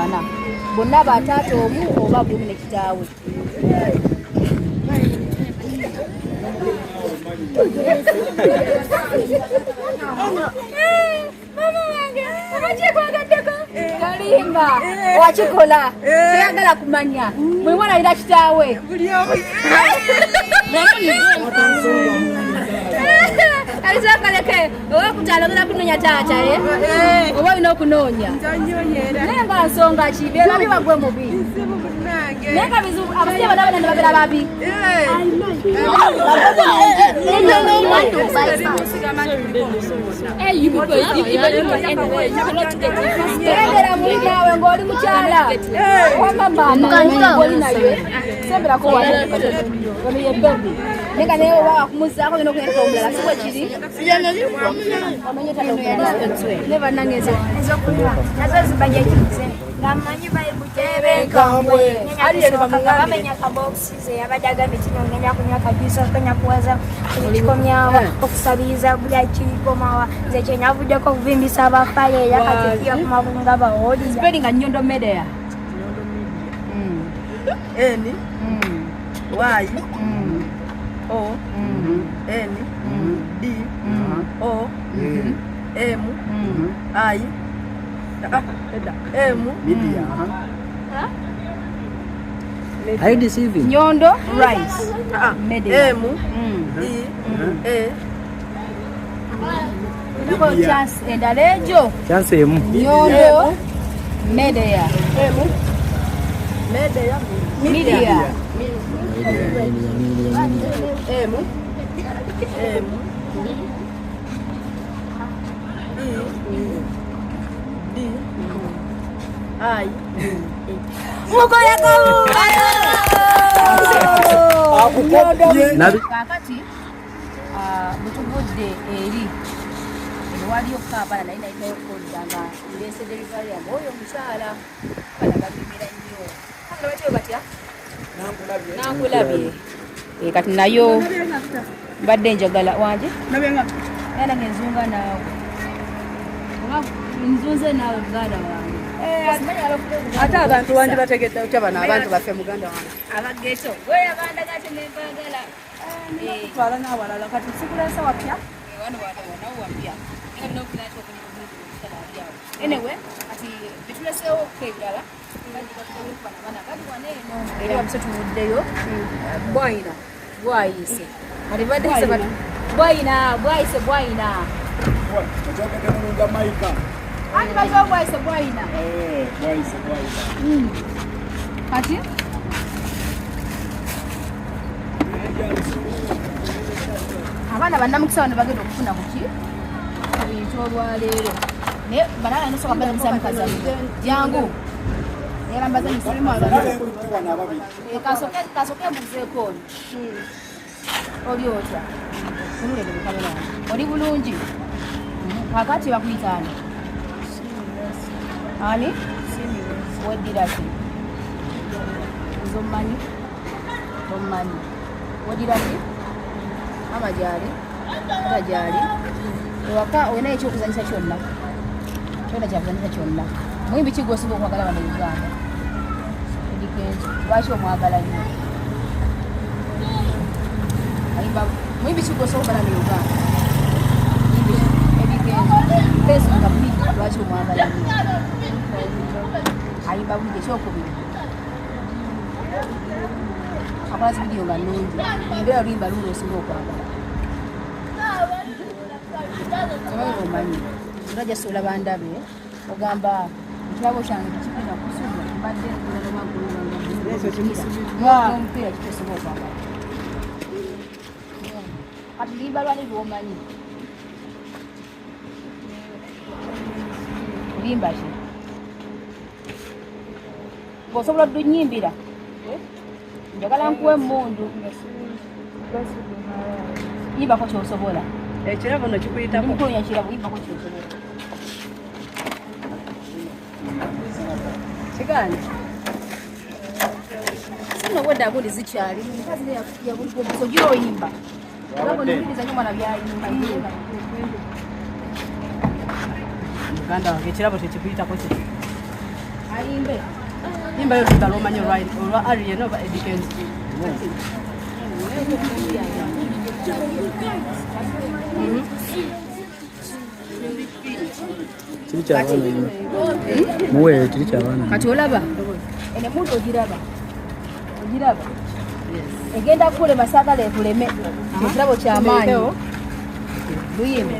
bana bonna bataata omu oba buli ne kitaawe. Kalimba wakikola teyagala kumanya buli mwana alina kitaawe. Alizakaleke oba kutala ogenda kunoonya taata oba olina okunoonya naye nga nsonga ki bebabi bagwe mubi naye nga abasajja banabana ne bagera babi. Egera mulinawe ng'oli mukyala wamamaoli naye semberako ono ye bebi nenga naye oba wakumuzaako olina okuyereka omulala si bwe kiri ne bannange ezokulima nazo zibajja kize ngamanyi bayibutebekambwe bamenya kabokisize yabadde agambye kino ngenda kunywa kajuiso kenya kuwaza kikomyawo okusabiriza buli akirikomawa nze kyenyavuddeko okuvimbisa abafale era katikiya ku mabunga bawolira spelling nga Nnyondo Media N Y O N D O M I M Media. Are you deceiving? Nnyondo Rice Media. M E A chance endala ejo Chance emu. Nnyondo Media. Media. Media. M M D I kakati butuvudde eri waliyo kampala naye nayitayo kodda nga ndese delivery yange oyo omukyala bana babimira nnyo batyo batya nankulabye kati nayo mbadde njagala wanje era ngenzunga naawe nzunze naawe muganda wange ate abantu wandi bategedde otya bano abantu baffe muganda wange abageto weyabandagate nembagala twala n'awalala kati sikulasa wapya wano wapya anyway ati bituleseewo kebirala era wabise tumuddeyo bwayina bwayise ati baddeyise bwayise bwayina ani baziwa bwayise bwayina kati abaana bannamukisa bano bagenda okufuna kuki ebintu olwaleero naye banana nosoka mbazanyisa mukazanyo jangu era mbazanyisa kasoke mbuzeeko oli oli otya oli bulungi kakati bakuyitaani ani weddiraki nzomumanyi omumanyi weddiraki ama gyali ata gyali ewaka olina ekyokuzanyisa kyonna kyona kyakuzanyisa kyonna muyimbi ki gwosinga okwagala bano Uganda edikenzo lwaki omwagala nnyo muyimbi ki gwosinga okwagala ne Uganda edikenzo pesinga buli lwaki omwagala nnyo ayimba buli ekyokubiri akola zividiyo nga nnungi engera oluyimba luli osinga okwagala omanyi omanyi ndajja sola bandabe ogamba ekirabo kyange tekipina kusubya mbadde omupiira kitosobola okwagala kati luyimba lwani lwomanyi luyimba ki ng'osobola oddunyimbira njagala nkuwa emmundu yimbako kyosobola ekirabo no kikuyitako mukunya kirabo yimbako kyosobola kigani sino bwedda agundi zikyali mukazi yabuligogira oyimba abo nimpiriza nyo mwana byayimba muganda wange ekirabo tekikuyitako kiti ayimbe imba yo tutalomanya right olwa ari no ba depends Chiri chabana muwe chiri chabana kati olaba ene muntu ogiraba egenda kule masagala ekuleme ekirabo kyamaanyi luyime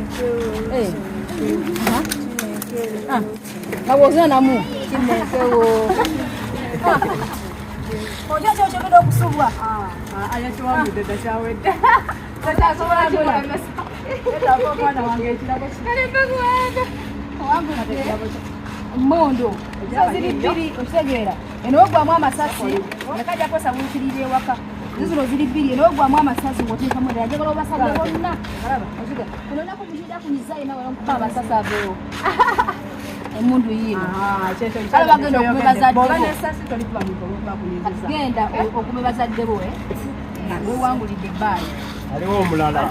kabozina namu kimekewo ojo kyogenda okusubwa ayakiwambudde takyawedde mondo ziri bbiri okitegeera eno ogwamu amasasi yakajja kosa bukirire ewaka zino ziri bbiri eno ogwamu amasasi ngoteekamu ddala njagala obasabye bonna kuno naku mukida kunyizayo nawe nomukuba amasasi aveewo emundu yiino kale bagenda okume bazaddegenda okume bazaddewo wewangulidde ebbaayi aliwo omulala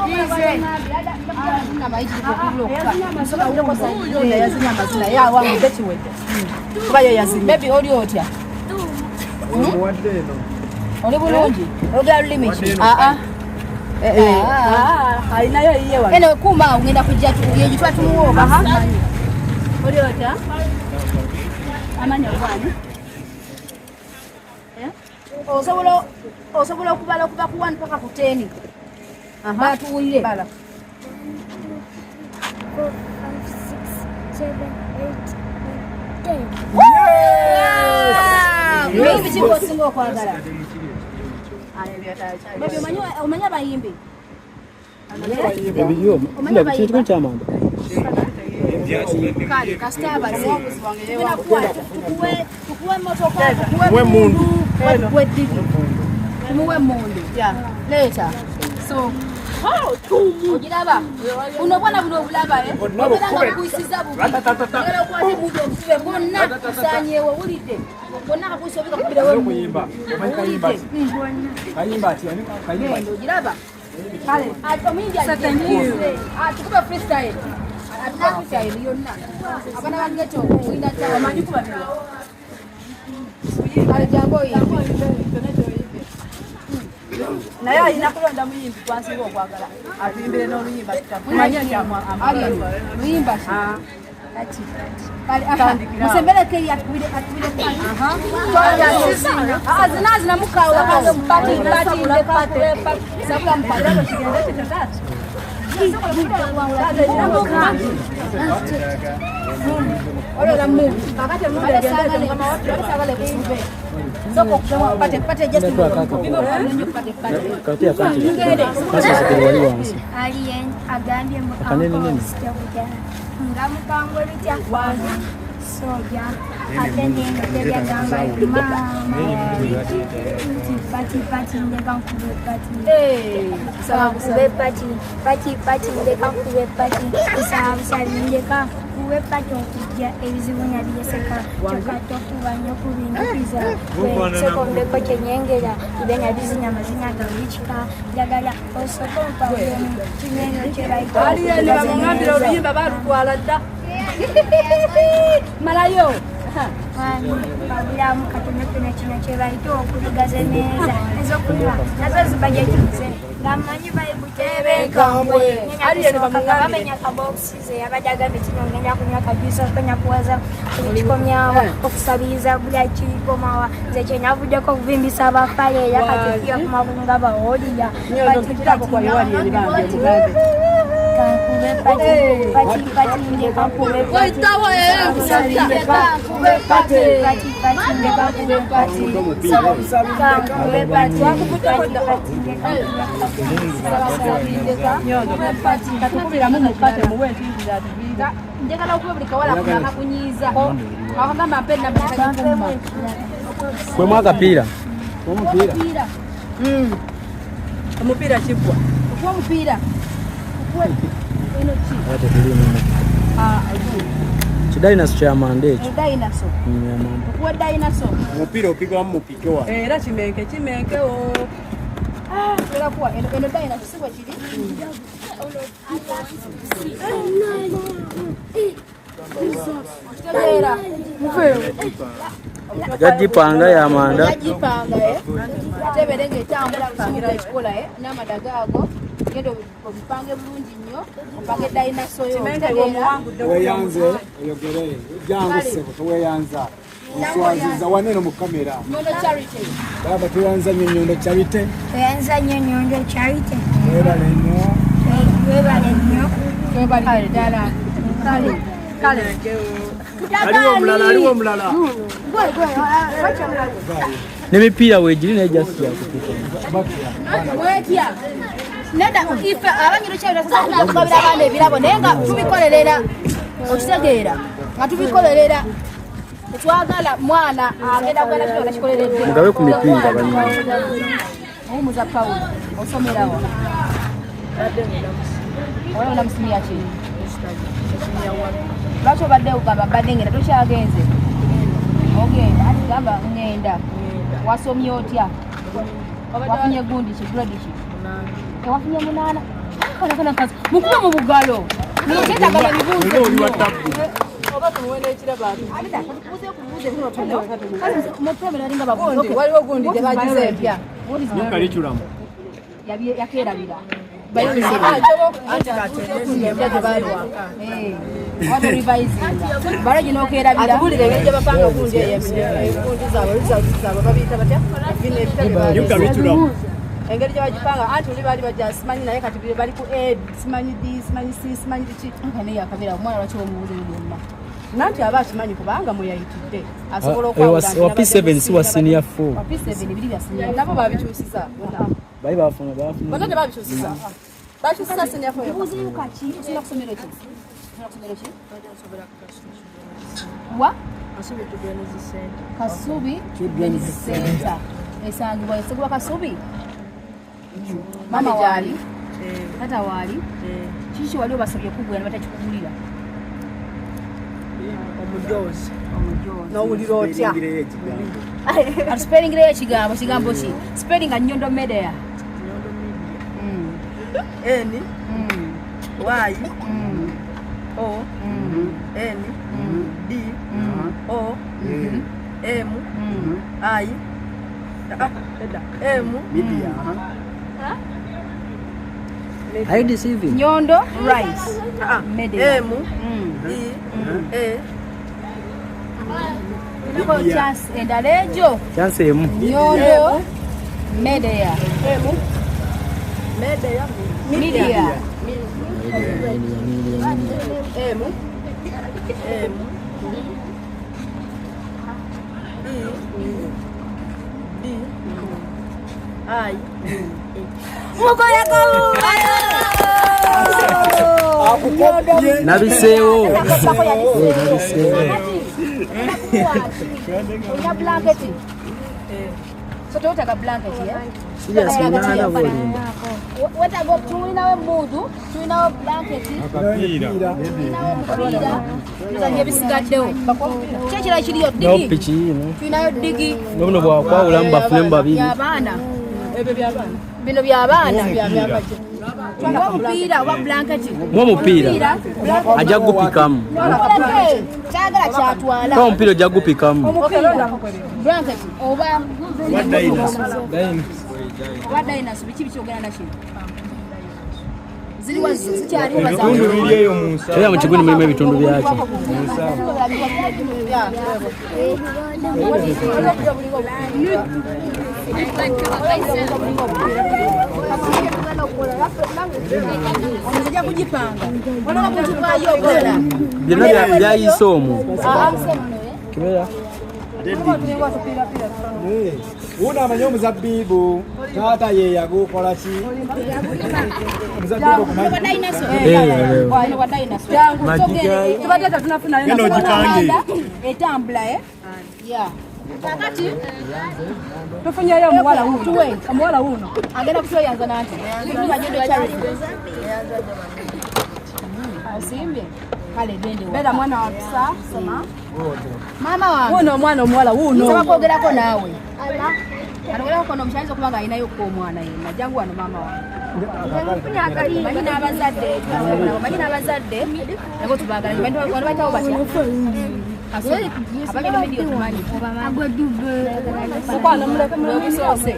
yazinya amazina yawangudde kiwedde kuba yo yazinya bebi oli otya omuwadde eno oli bulungi oyogera lulimi ki alinayo yiye wano ene kuma ugenda kujja yegitwa tumuwooba oli otya amanya gwani osobola okubala okuva ku 1 paka ku 10 batuwulire 4, 5, 6, 7, 8, 9, 10. biki bwosinga okwagala omanya bayimbi ebiyo kila kintu kyamanda kale kasitabaze tukuwe motoka tukuwe mundu tukuwe digi tumuwe mundu leeta so ogiraba buno bwana buno obulaba obera nga bukuyisiza bubi ogera okwate mundu obusube bwonna kusanyeewo wulidde bwonna kakuyisa obika kubirewo muyimba kayimba ati kayimba ogiraba kale omuyimbi tukube freestyle freestyle yonna abana bageto oyina omanyi kuba kale jangu oyimbi naye alina kulonda muyimbi gwansinga okwagala atuyimbire n'oluyimba luyimba musembelekeri atukubire zina Alien agambye nga mukambwe bitya soja ate nengende byagamba pati ndeka nkube pati ndeka nkube pati busabusali ndeka nkube pati okujja ebizibu nabiyeseka kyokka tokuba nnyo kubindukiza sekondeko kyenyengera ibe nabizinya amazina gabikika njagala osoko mpawemu kinyenge kyebaitabamugambira oluyimba balutwala dda malayo babulamu katonatona kino kyebaita okuligaza neza ezokunywa nazo zibajakize ngamanyi baibutebekambwe bamenya kabokisize yabadde agambe kino ngenda kunywa kajuisa okenya kuwaza kikomyawo okusabiriza bula kikomawa nze kyenavuddeko okuvimbisa abafale era katifiya kumabunga bawoliya njagala okuba buli kawala akakunyiiza akagamba mpe nabakaguma kwemu akapiira omupiira kiggwa okuba omupiira kidayinaso kyamanda ekyo okuwa dayinaso omupiira opigwamu mupike wa era kimenkewo erakuwa eno dayinaso sibwe kiri Yagipanga ya Amanda. Yagipanga atebere ng'etambula kusimira ekikola n'amadaga ago genda obipange bulungi nnyo opange dayinasoyo weyanze oyogere jangu seko toweyanza oswaziza waneno mu kamera Nyondo Charity baba tuyanza Nyondo Charity Tuyanza Nyondo Charity webale nnyo twebale ddala kale aliwo omulala N'emipiira weegiri naye jasi yakupita. mwetya neda ife abanyiro kyabira sasa tukabira abana ebirabo naye nga tubikolerera okitegeera nga tubikolerera twagala mwana agenda kwenda kyona kikoleredde Mugabe ku mipiira banyina. omuza Paulo osomerawo oyo namusimya ki lwaki obadde ugamba badde ngenda tokyagenze ogenda ati gamba ngenda wasomye otya wafunye gundi ki grade ki wafunye 8 kana kazi mukube mu bugalo noketagala bibuuze oli wa tabu oba tumuwenda ekiraba abita kubuze kubuze bino tono kazi mutebe nalinga babuze waliwo gundi tebagize empya nokalichulamu yakerabira baraji nokerabira atubulire engeri gye bapanga gundi egundi zaabwe babiyita batya nokalichulamu engeri gye bagipanga anti oli baali bajja simanyi naye kati bali ku A simanyi D simanyi C simanyi ki naye akabira omwana lwaki omubuuze byonna nanti aba akimanyi kubanga mweyayitidde asobola okwawula Wa P7 si wa senior 4. P7 biri bya senior nabo babikyusisa Bali bafuna bonna tebabikyusisa bakyusisa senyafu buuze yukaki osina kusomero ki kusomero ki wa Kasubi Children's Center esangibwa esegwa Kasubi mama wali tata wali kiki wali obasabye kugula batakikugulira omudozi n'owulira otya ati spelling le ekigambo ki spelling nga Nyondo Media N Y O N D O M I M media Are you deceiving? Nyondo Rice Media M E A nako chance endala ejo Chance emu. Nyondo Media Media Media M D I Nabiseewo. Una blanket. So toyota blanket Sijasinyana boli. Weta go tuina we mudu, tuina we blanket. akapira Nzanye bisigaddewo. Kyekira kiriyo No digi. pichi no. Tuinayo digi. Nobuno bwa kwawula mbafune mbabiri. Y'abaana. ebyo by'abaana Bino by'abaana. by'abajja Twa omupiira oba blanket. Mu omupiira ajja gupikamu. Kyagala kyatwala. Kwa omupiira ojja gupikamu. Blanket oba Dayina. dinosaur biki bikyogera nakyo. Ziri wazo zikyaliwo ebitundu biri eyo mu nsa Era mu kiguni mulimu ebitundu byakyo. Ojja kugipanga. Olaba kugipanga okola. Byonna byayise omwo. Kibera. una amanye omuzabbibu taata ye yagukola ki omuzabbibu okumanyi Genda ogipange. etambula kakati tufunyeyo omuwala wuno tuwe omuwala wuno agenda kutweyanza nanti osimbye kale gende beera mwana wa pisa soma mama wange wuno omwana omuwala wuno nsaba kwogerako naawe Anakwenda kono mshalizo kubanga inayo ko mwana yena jangu ano mama wange. Banyina abazadde nabo tubagala bantu batawo batya. Abagenda medio tumanyi. Sokwana muleke muleke.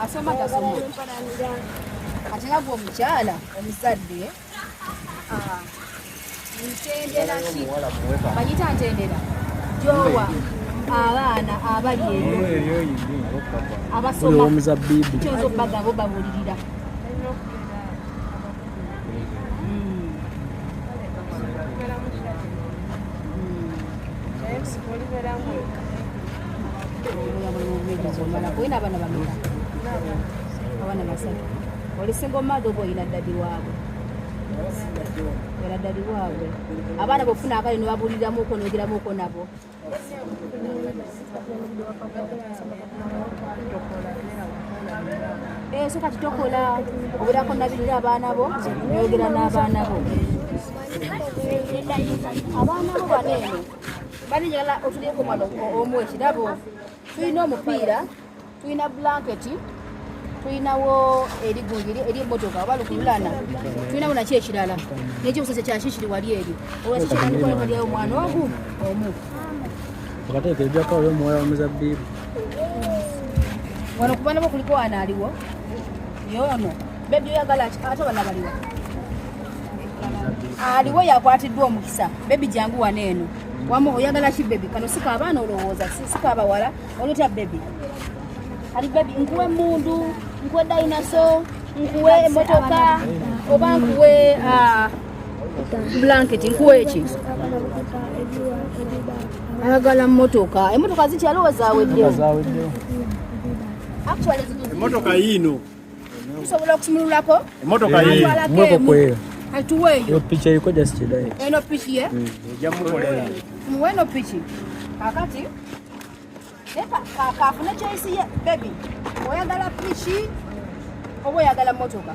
Asoma tasoma. Atenga kwa mchala omuzadde ntendera ki banyita ntendera jowa abaana abali eyo abasoma omuzabbibu kyozo bagabo babulirira Kuina abana bamira abana basatu oli single mother boy ina dadi waabwe era dadi waabwe abana bofuna akali no babulira muko nogira muko nabo so kati tokola obira ko nabirira abana bo nogira n'abana bo abana bo banene bali yala otuliye ko malo omwe kirabo tuyina omupiira tuyina blanketi tuyinawo erigungiri eri motoka balukulana tuyinawo nakyo ekirala nekyo busese kyashishiri wali eri olwakikirandikwalikaliawo omwana ogu omu okateeka ebyakawo yomuwala womuzabbibu wano kubana bo kuliko wana aliwo yono bebi oyagala ate bana baliwo aliwo yakwatiddwa omukisa bebi jangu wana eno wamu oyagala ki bebi kano sika abaana olowooza sika abawala olutya bebi ali bebi nkuwe mundu nkuwe dinosaur nkuwe emotoka oba nkuwe blanket nkuwe eki ayagala motoka emotoka zikyaliwo zaweddewo emotoka yino tusobola okusumululako emotoka yino mweko kweyo atuweeyo yo picha eriko just today eno piki ye ejja mukolera muweno piki akati kafune choice ye baby oyagala piki oba oyagala motoka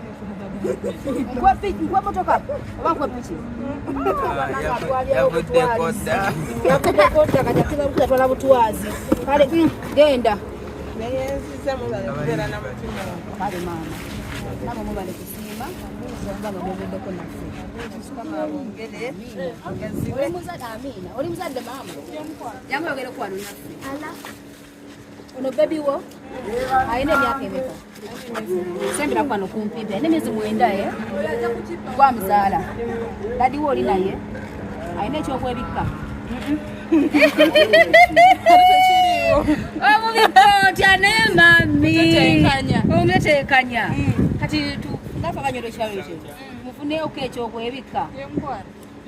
nkwe motoka oba nkwe piki yavudde koda kajakira kutatwala butwazi kale genda kale mama nabo mubale kusiima oli muzadde mama yamwogere kwano naffe ono bebi wo ayina emyaka emeka sembera kwano kumpibe n'emyezi 9 gwamuzaala dadi wo oli naye ayina ekyokwebikka omubikotya naye mami omuteekanya kati ngafa banyondo kyalo ekyo mufuneeko ekyokwebikka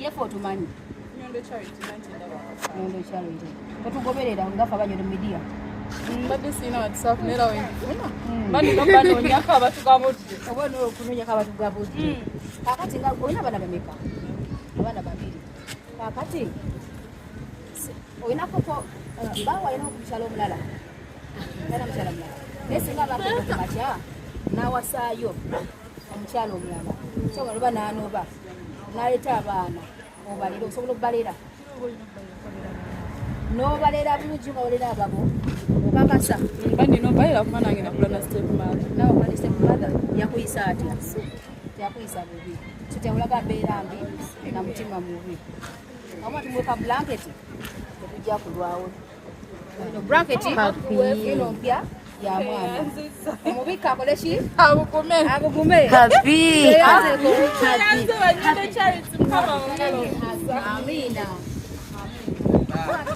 yefe otumanyi nyondo kyalo ekyo otugoberera ngafa banyondo media mbadde sina whatsapp nera wenfuna bani babanonyako abatugabudde obona okunonyako abatugabudde kakati nga olina abaana bameka abaana babiri kakati olinako bawa alina okukyala omulala era mukyala mulala naye singa bakumakya nawasaayo omukyala omulala sobola oba nanoba naleeta abaana obalira osobola okubalera nobalera bulungi ngabalera ababo okakasa bani nobalera kuba nange nakula na step mother nawe okula step mother yakuyisa atya yakuyisa bubi kitewulaga mbeera mbi na mutima mubi kama tumweka blanketi tekujja kulwawo ino blanketi ino mpya ya mwana omubika akole ki abugume amina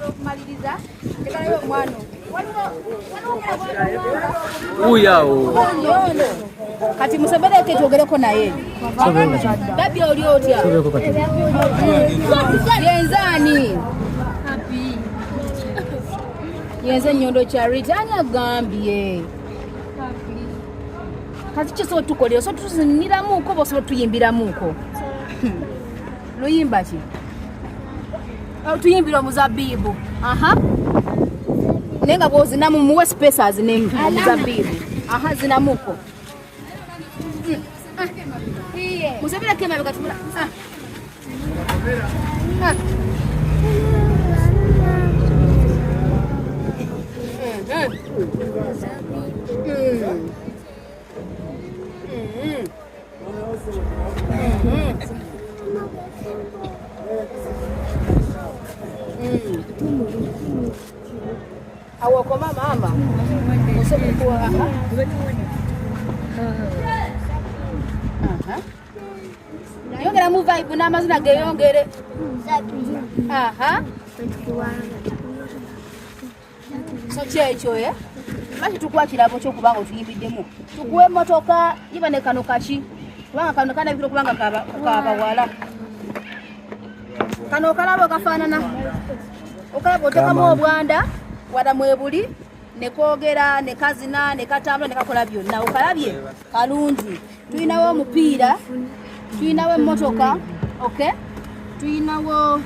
okumaliriza tekalayo omwana uyawo kati musobereke twogereko naye babi oli otya yenzani yenze Nyondo Charity ani agambye kati kiso tukolera so tuziniramuko boso tuyimbiramuko luyimba ki tuyimbira Muzabbibu nenga bozinamu muwe spaces ne Muzabbibu zinamuko iye musabira kema bikatumula Awako mama usomekuwa yongera mu vibe n'amazina geyongere so kyekyo lwaki tukuwa kirabo kyokubanga otuyimbiddemu tukuwa emmotoka iba ne kano kaki kubanga kano kanabikira okubanga kabawala kano okalaba okafaanana okalaba otekamu obwanda wada mwebuli nekoogera nekazina nekatambula nekakola byonna okalabye kalungi tuyinawo omupiira tuyinawo emmotoka okay tuyinawo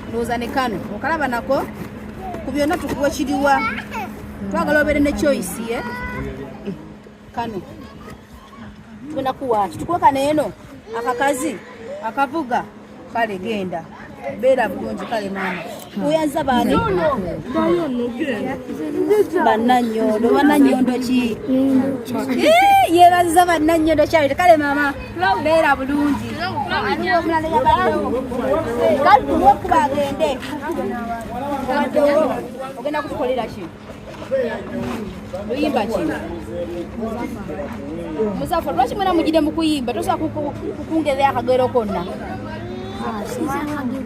ndowooza ne kano okalaba nako ku byonna tukuwe kiriwa twagala obeere ne choice kano tugenda kuwaaki tukuwe kano eno akakazi akavuga kale genda beera bulungi kale maama oyanza baani bannannyondo ki yeebaziza bannannyondo kyali kale maama beera bulungi aliwo omulala yabaddewo kale tumuwe kuba agende ogenda kutukolera ki luyimba ki musafa lwaki mwena mugire mu kuyimba tosobola kukungerera akagero konna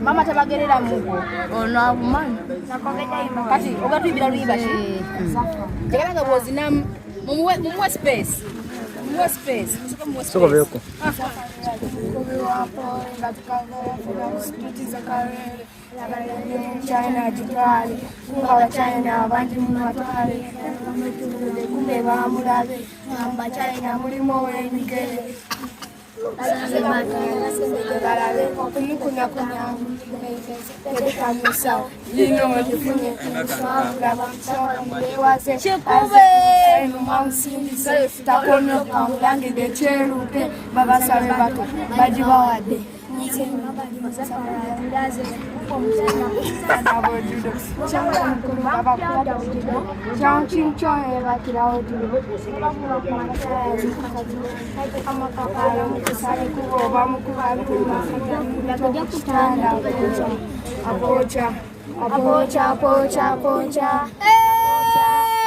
mama tabagerera mugo ono abumanyi kati ogatuyibira luyimba ki tegera nga bwozinamu mumuwe space soko vyoko China jikali kunga China abandi mumatwale kumbe bamulabe ngamba China mulimo wemigere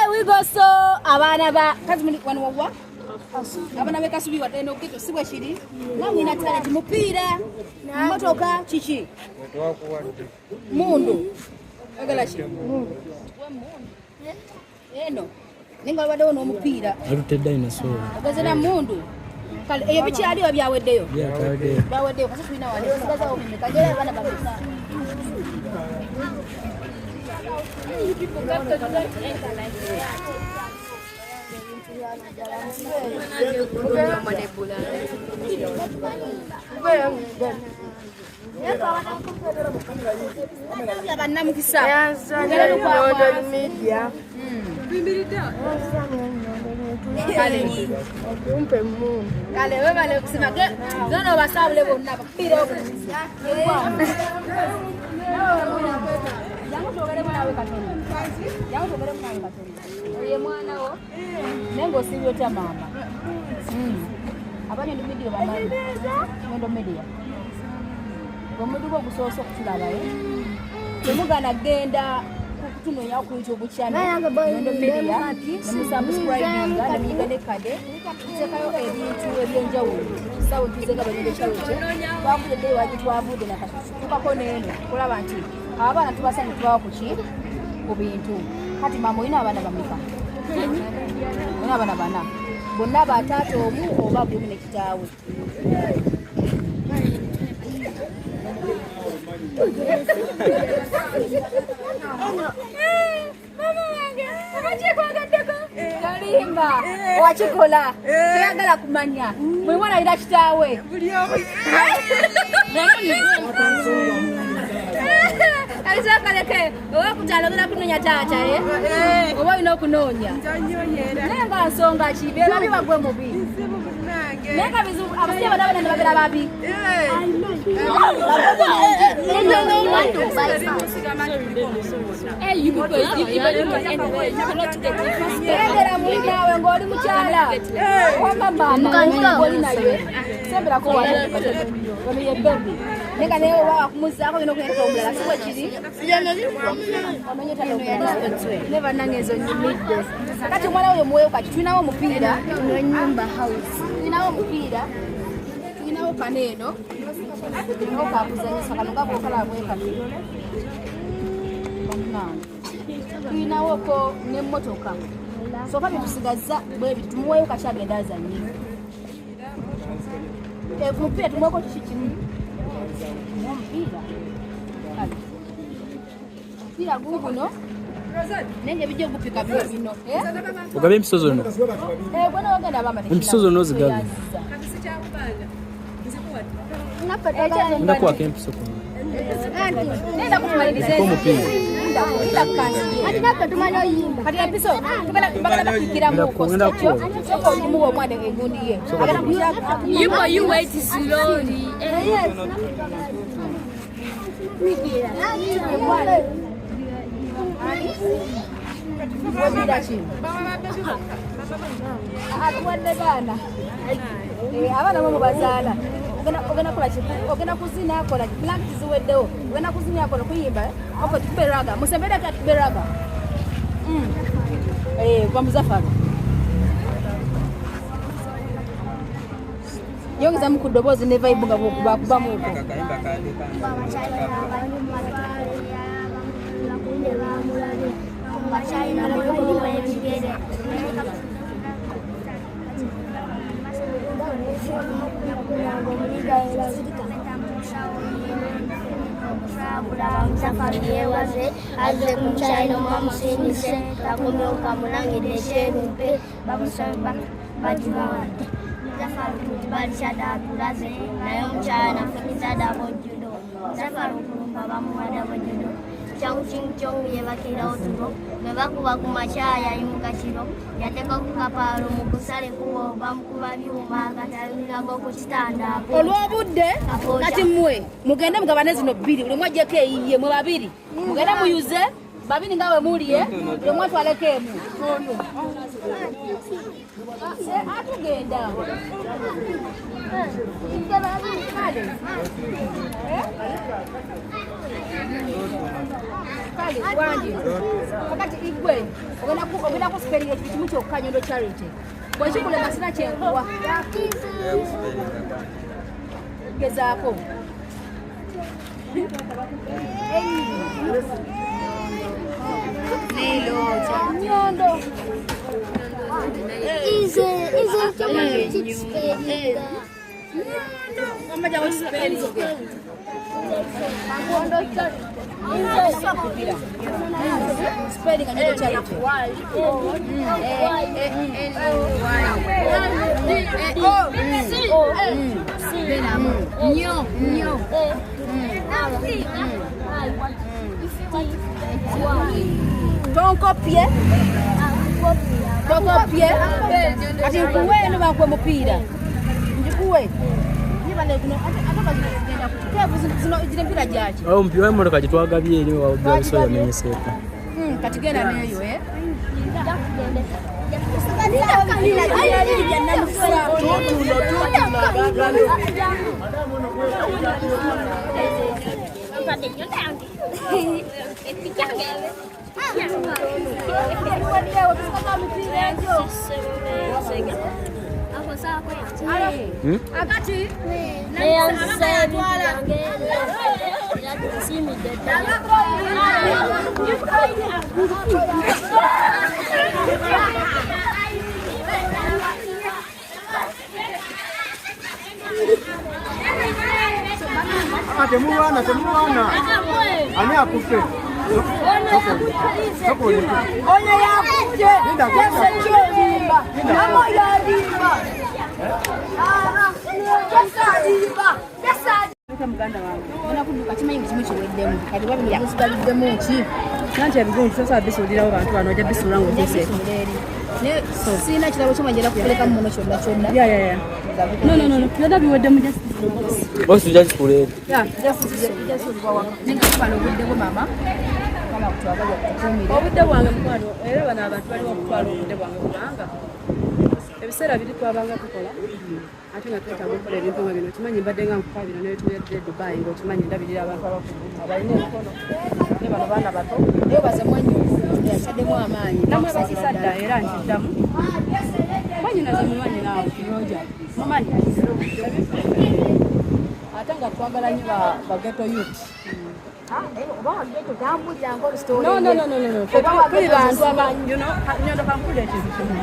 we go so abana ba kazi muli wanu wawa abana be kasubi watendo kito sibwe shiri namwe na talent mupira motoka chichi mundu agala shi mundu eno ninga wade ono mupira alute dinosaur ogazena mundu kale eyo bichi ali obyaweddeyo byaweddeyo kasi tulina wale sigaza obime kagera abana babisa people got to enter like oye mwana wo nengo sibyo cha mama abanye ndi video bamani ndo media gomudu ko kusoso kutulaba temugana genda kutunonya kuito buchana ndo media subscribe ngala migane kade tsekayo ebintu ebyenjawulo sawo tuzenga banyende chawoche bakude waji twavude nakatuka neno kulaba nti abana tubasanye twawo kuchi kubintu kati mama ina abana bamika ina abana bana bonna batatu omu oba buli ne kitaawe mama wange amache kwagaddeko kalimba wachikola kyagala kumanya mwe mwana ira kitaawe buli omu Alisa kaleke, owa kutalogera kunonya tata owa ino kunonya. Njanyonyera. Nenga nsonga kibera biba gwe mubi. Nsibu munange. Neka bizu abasiya bana ndababera babi. Era mwina we ngoli muchala. Wamamba ngoli nayo. Sembera ko wali. Wali yebebi. Neka ne wa kumuzako ino kwenda omulala siwe chiri. Amanyeta no never nangezo nyimide. Kati mwana uyo mwoyo kati tunawo mupira no nyumba house. Tunawo mupira. Tunawo kaneno. Tunawo kakuzanyisa kanonga kokala bweka. Tunawo ko ne motoka. So kama tusigaza bwe bitumuwe ukachagenda zanyi. Mupira tumweko tushikimu. Mpira. Mpira guguno. Nenge bijje gupika bino. Ugabe empisozo no. Bwana wagenda bamba. Empisozo no zigabe. Nda kwa kempiso ko. Nenda kutumaliza. Nenda kanzi. Hadi napa tumano yimba. Hadi empiso. Tubala bakikira mu ko. Soko muwo mwana egundiye. You wait slowly. Yes. Mikira. Wabida chini. Atuwande bana. Abana bomo bazala. Ogena kola chini. Ogena kuzina kola. Black ziwedeo. Ogena kuzina kola kuyimba. Oko tuberaga. Musembera ka tuberaga. Kwa Muzafaro. Yongeza mukudobozi ne vibe nga kuba muko. Aze kumchaino mamusinise kakumyoka mulangide sherupe bamusamba bajibawa Zafaru kutibalisha datulaze nayo mchana fukiza dabo judo Zafaru kulumba bamuwada wajudo Chang ching chong yebakira otubo Bebakuba kumachaya yumukashiro Yateka kukaparo mukusale kuwo bamukuba byuma katalira goko kitanda Olwobudde kati mwe mugende mugabane zino bbiri buli mwajjeko eyiye mwe babiri mugende muyuze babiri ngawe muliye buli mwatwaleko emu atugenda kale wangi wakati igwe ogenda kusiperira ekimu kyokkanyondo charity bwekikule masina kyenkuwa gezaako nyondo amaja wasiperi spelling and charity. Don't copy. Ati kuwe ndo bakwe mupira. Ndikuwe. Nibale kuno zino mpira jaji. Au mpira mmotoka kitwagabye eri wa byaso yamenyeseka. Katigenda neyo Akati Temuwana ani akufe Onya yakuje yasecholimba amo yalimba muganda wange ona kuduka kimanyi kimu kiweddemu kati babiri musigalidemu ki nanti ebigonzi sasa bisulirawo bantu bano ojja bisulira ng'ogeseeko ne sina kirabo kyomanyira kukoleka mu muno kyonna kyonna Yeah. No. Byonna biwedde mu justice. Bosi just kulete. Yeah, justice kwa waka. ninga obudde bwo mama kama kutwala kutumira Obudde bwange mukwano era bano abantu bali okutwala obudde bwange kubanga ebiseera biri twabanga tukola ate nga twetaaga okukola ebintu nga bino kimanyi mbadde nga nkufa bino netuledde Dubai ng'okimanyi ndabirira abantu abakulu abalina emikono ne bano baana bato naye baze mwanyi yasaddemu amaanyi namwebakisadda era nkiddamu manyi naze mumanyi naawe kiroja mumanyi ate nga twagala nnyo ba ghetto youth. Tuli bantu abangi nyondo kampula ekintu kimu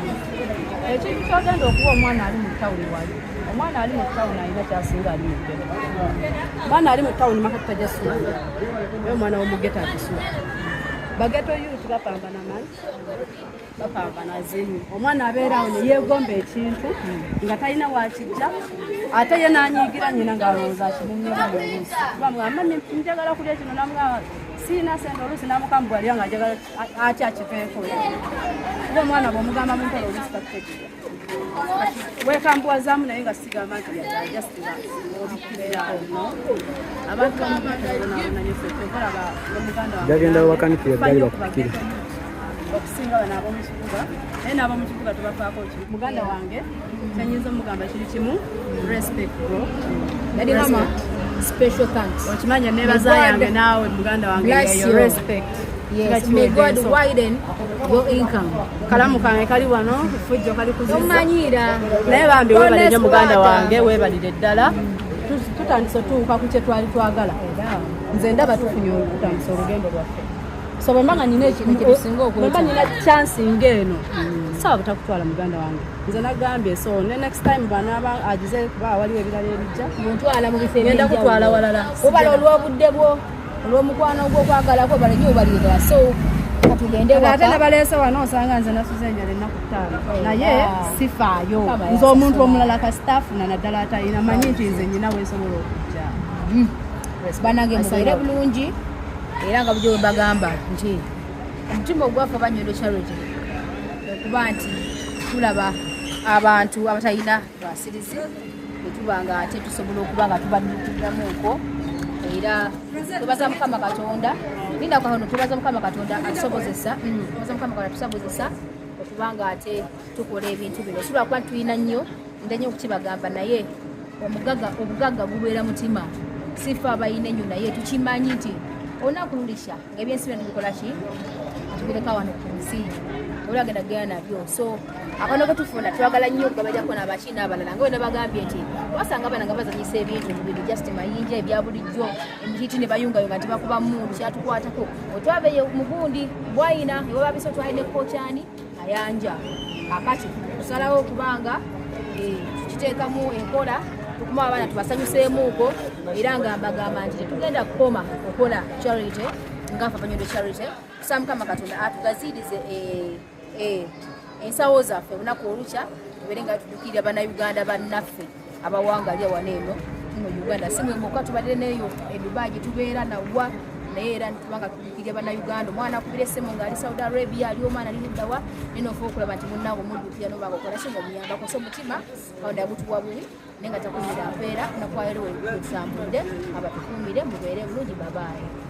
ekintu kyogenda okuba omwana ali mu tawuni wali omwana ali mu tawuni alina kyasinga ali mu ddene omwana ali mu tawuni makati tajasula naye omwana w'omugeta agisula bageto yuti bapambana mani bapambana zinyi omwana abeerawo ne yeegomba ekintu nga talina wakijja ate ye n'anyiigira nnyina ng'alowooza akimunyemu oluusi bamugamba njagala kulya kino namugamba siina sente oluusi namukambwalira nga njagala ati akiveeko kuba omwana bw'omugamba muntu oluusi takutegeera wekambuwazaamu naye nga sigamba nti abantu bamubataonanyefekolaba nomuganda Jagenda wakanikira eddali bakupikira. okusinga bano ab'omukibuga naye n'ab'omukibuga tubafaako ki muganda wange kyanyiza omugamba kiri kimu respect bro yali mama special thanks okimanya nebaza yange naawe muganda wange yeyo respect yes may God widen your income kalamu kange kali wano fujjo kali kuziza omanyira naye bambi webalire muganda wange webalire ddala tutandise otuuka ku kye twali twagala nze ndaba tufunye okutandisa olugendo lwaffe so bwembanga nina bwemba nina chansi ng'eno sawa butakutwala muganda wange nze nagambye so ne next time banaaba agize kuba waliwo ebirala ebijja muntwala mu bifo ngenda kutwala walala obala olw'obudde bwo olw'omukwano gw'okwagalako bala nyo obalirira so katugende waka ate nabaleese wano osanga nze nasuze enjala ennaku ttaano naye sifaayo nze omuntu omulala kasitaafuna naddala atalina manyi nti nze nyina weesobola okujja banange mubeere bulungi era nga bujo bagamba nti omutima ogwafa Banyondo Charity okuba nti tulaba abantu abatalina basirizi etuba nga ate tusobola okuba nga tubadukiramuko era tubaza Mukama Katonda linda kwa hono tubaza Mukama Katonda atusobozesa tubaza Mukama Katonda tusobozesa okuba nga ate tukola ebintu bino tulwa kwa tulina nnyo ndenye okukibagamba naye obugagga bubeera mutima sifa abayina ennyo naye tukimanyi nti onakulisha ng'ebyensi bino bikola ki tubireka wano ku nsi olwagenda genda nabyo so akano katufuna twagala nnyo okugabajako n'abakiina abalala nga wena bagambye nti wasanga abana nga bazanyisa ebintu bibiri just mayinja ebya bulijjo emihiti ne bayungayunga nti bakuba mundu kyatukwatako otwabeyo mugundi bwayina ewababiso twalina ekkokyani ayanja akati kusalawo okubanga tukiteekamu enkola tukuma abaana tubasanyuseemuuko era nga mbagamba nti tetugenda kukoma okukola charity ngafa Banyondo Charity kusaba Mukama Katonda atugaziirize ensawo zaffe olunaku olukya tubeere nga tudukirira bannayuganda bannaffe abawangalya wano eno mu Uganda si mwe mwokka tubadde neeyo Dubai gye tubeera nawa naye era nitubanga tudukirira bannayuganda omwana akubira essimu ng'ali Saudi Arabia ali omwana ali luddawa ninofa okulaba nti munnaawe omuddukira nobanga okola ki ngaomuyambako so omutima Katonda yagutuwa bubi naye nga takumira mpeera nakwayero we tutambulire abatukuumire mubeere bulungi babaayi